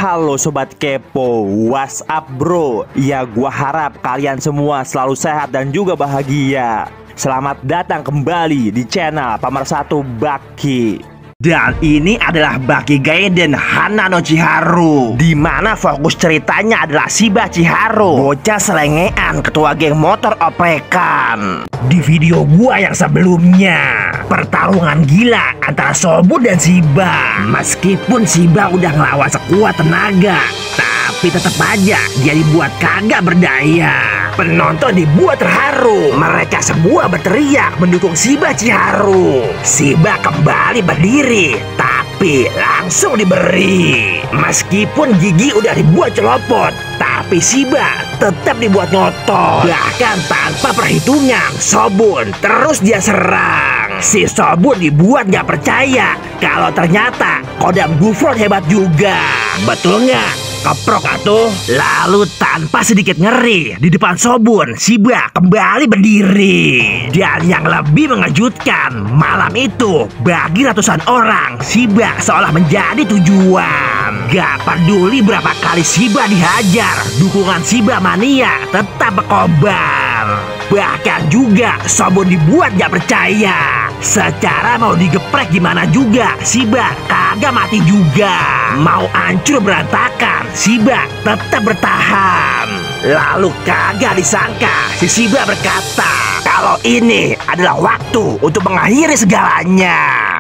Halo Sobat Kepo, what's up bro? Ya gua harap kalian semua selalu sehat dan juga bahagia. Selamat datang kembali di channel Pemersatu Baki. Dan ini adalah Baki Gaiden Hanano Chiharu, di mana fokus ceritanya adalah Shiba Chiharu, bocah selengean ketua geng motor oprekan. Di video gua yang sebelumnya, pertarungan gila antara Shobun dan Shiba. Meskipun Shiba udah ngelawan sekuat tenaga, tapi tetap aja dia dibuat kagak berdaya. Penonton dibuat terharu. Mereka semua berteriak mendukung Shiba Chiharu. Shiba kembali berdiri, tapi langsung diberi. Meskipun gigi udah dibuat celopot, tapi Shiba tetap dibuat ngotot. Bahkan tanpa perhitungan, Shobun terus dia serang. Si Shobun dibuat gak percaya kalau ternyata Kodam Gufron hebat juga. Betul nggak? Keprok atuh. Lalu tanpa sedikit ngeri, di depan Shobun, Shiba kembali berdiri. Dan yang lebih mengejutkan, malam itu bagi ratusan orang, Shiba seolah menjadi tujuan. Gak peduli berapa kali Shiba dihajar, dukungan Shiba mania tetap berkobar. Bahkan juga Shobun dibuat gak percaya. Secara mau digeprek gimana juga, Shiba kagak mati juga. Mau hancur berantakan, Shiba tetap bertahan. Lalu kagak disangka, si Shiba berkata kalau ini adalah waktu untuk mengakhiri segalanya.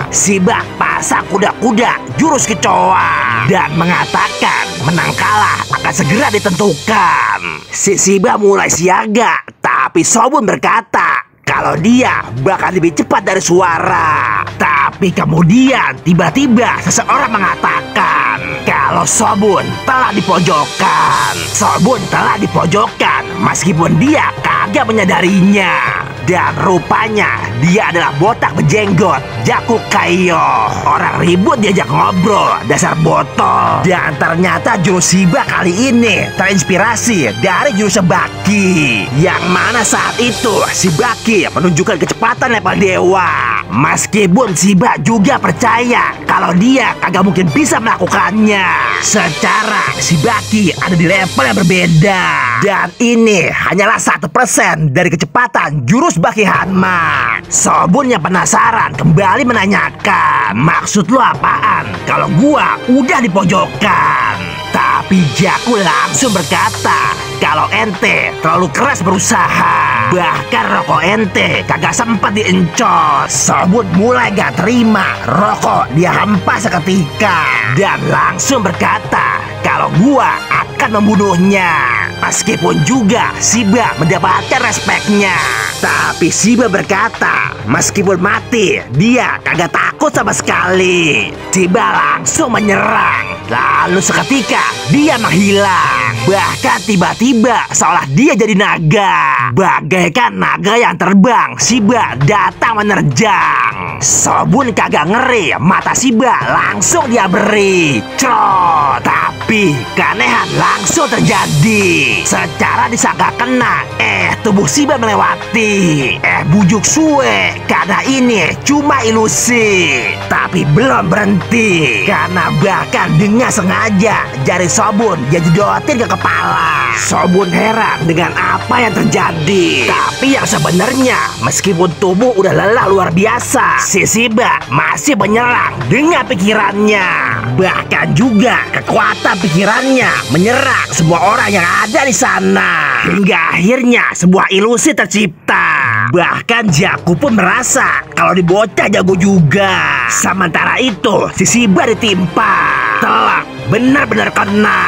Shiba pasang kuda-kuda jurus kecoa dan mengatakan menang kalah akan segera ditentukan. Si Shiba mulai siaga, tapi Shobun berkata kalau dia bakal lebih cepat dari suara. Tapi kemudian tiba-tiba seseorang mengatakan kalau Shobun telah dipojokkan. Shobun telah dipojokkan meskipun dia kagak menyadarinya. Dan rupanya dia adalah botak berjenggot Jaku Kaiyo. Orang ribut diajak ngobrol, dasar botol. Dan ternyata jurus Shiba kali ini terinspirasi dari jurus Baki, yang mana saat itu si Baki menunjukkan kecepatan level dewa. Meskipun Shiba juga percaya kalau dia kagak mungkin bisa melakukannya. Secara si Baki ada di level yang berbeda. Dan ini hanyalah 1% dari kecepatan jurus Baki Hanma. Shobun yang penasaran kembali menanyakan, maksud lu apaan kalau gua udah dipojokkan? Tapi Jaku langsung berkata kalau ente terlalu keras berusaha. Bahkan rokok ente kagak sempat diencot. Shobun mulai gak terima. Rokok dia hempas seketika dan langsung berkata kalau gua akan membunuhnya. Meskipun juga Shiba mendapatkan respeknya, tapi Shiba berkata meskipun mati dia kagak takut sama sekali. Shiba langsung menyerang. Lalu seketika dia menghilang. Bahkan tiba-tiba seolah dia jadi naga. Bagaikan naga yang terbang, Shiba datang menerjang. Shobun kagak ngeri, mata Shiba langsung dia beri. Crot. Tapi keanehan langsung terjadi. Secara disangka kena, tubuh Shiba melewati. Bujuk suwe, karena ini cuma ilusi. Tapi belum berhenti, karena bahkan dengan sengaja jari Shobun dia jedotin ke kepala. Shobun heran dengan apa yang terjadi. Tapi yang sebenarnya, meskipun tubuh udah lelah luar biasa, si Shiba masih menyerang dengan pikirannya. Bahkan juga kekuatan pikirannya menyerang semua orang yang ada di sana. Hingga akhirnya sebuah ilusi tercipta. Bahkan Jaku pun merasa kalau dibocah jago juga. Sementara itu si Shiba ditimpa. Telak, benar-benar kena.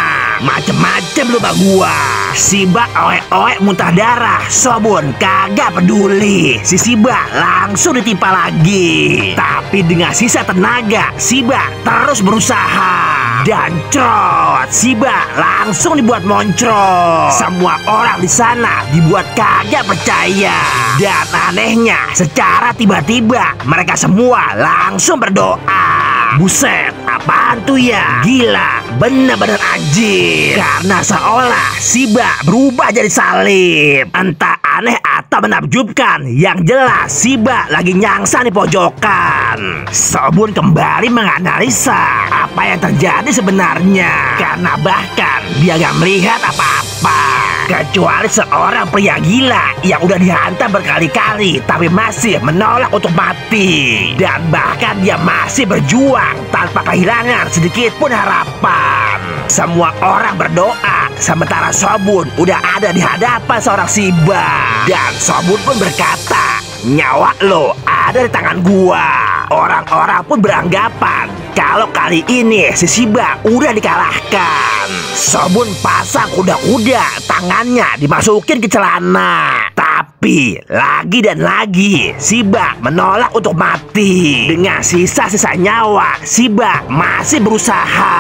Macem-macem lu bang gua. Shiba oek-oek muntah darah. Shobun kagak peduli. Si Shiba langsung ditimpa lagi. Tapi dengan sisa tenaga, Shiba terus berusaha. Dan crot, Shiba langsung dibuat moncrot. Semua orang di sana dibuat kagak percaya. Dan anehnya, secara tiba-tiba mereka semua langsung berdoa. Buset, apaan tuh ya? Gila, bener-bener anjir. Karena seolah Shiba berubah jadi salib. Entah aneh atau menakjubkan. Yang jelas Shiba lagi nyangsa di pojokan. Sobun kembali menganalisa apa yang terjadi sebenarnya, karena bahkan dia gak melihat apa-apa kecuali seorang pria gila yang udah dihantam berkali-kali tapi masih menolak untuk mati. Dan bahkan dia masih berjuang tanpa kehilangan sedikit pun harapan. Semua orang berdoa sementara Sobun udah ada di hadapan seorang Shiba. Dan Sobun pun berkata, nyawa lo ada di tangan gua. Orang-orang pun beranggapan kalau kali ini si Shiba udah dikalahkan. Sobun pasang kuda-kuda, tangannya dimasukin ke celana. Tapi lagi dan lagi Shiba menolak untuk mati. Dengan sisa-sisa nyawa, Shiba masih berusaha.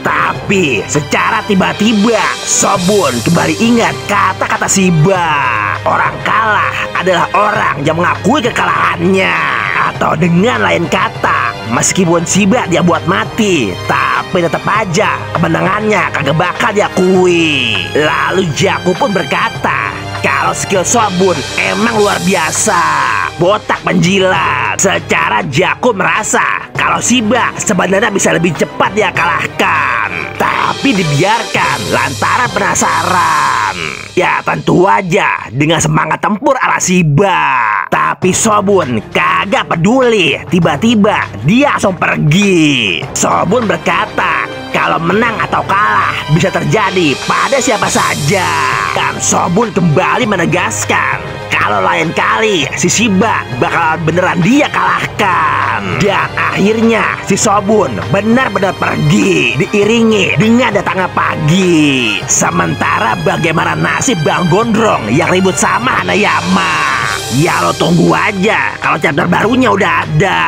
Tapi secara tiba-tiba Sobun kembali ingat kata-kata Shiba. Orang kalah adalah orang yang mengakui kekalahannya. Atau dengan lain kata, meskipun Shiba dia buat mati, tapi tetap aja kemenangannya kagak bakal diakui. Lalu Jaku pun berkata kalau skill Sobun emang luar biasa, botak penjilat. Secara Jaku merasa kalau Shiba sebenarnya bisa lebih cepat dia kalahkan, tapi dibiarkan lantaran penasaran. Ya tentu aja dengan semangat tempur ala Shiba. Tapi Sobun kagak peduli. Tiba-tiba dia langsung pergi. Sobun berkata kalau menang atau kalah bisa terjadi pada siapa saja. Dan Sobun kembali menegaskan kalau lain kali si Shiba bakal beneran dia kalahkan. Dan akhirnya si Sobun benar-benar pergi diiringi dengan datangnya pagi. Sementara bagaimana nasib Bang Gondrong yang ribut sama Hanayama? Ya lo tunggu aja kalau chapter barunya udah ada.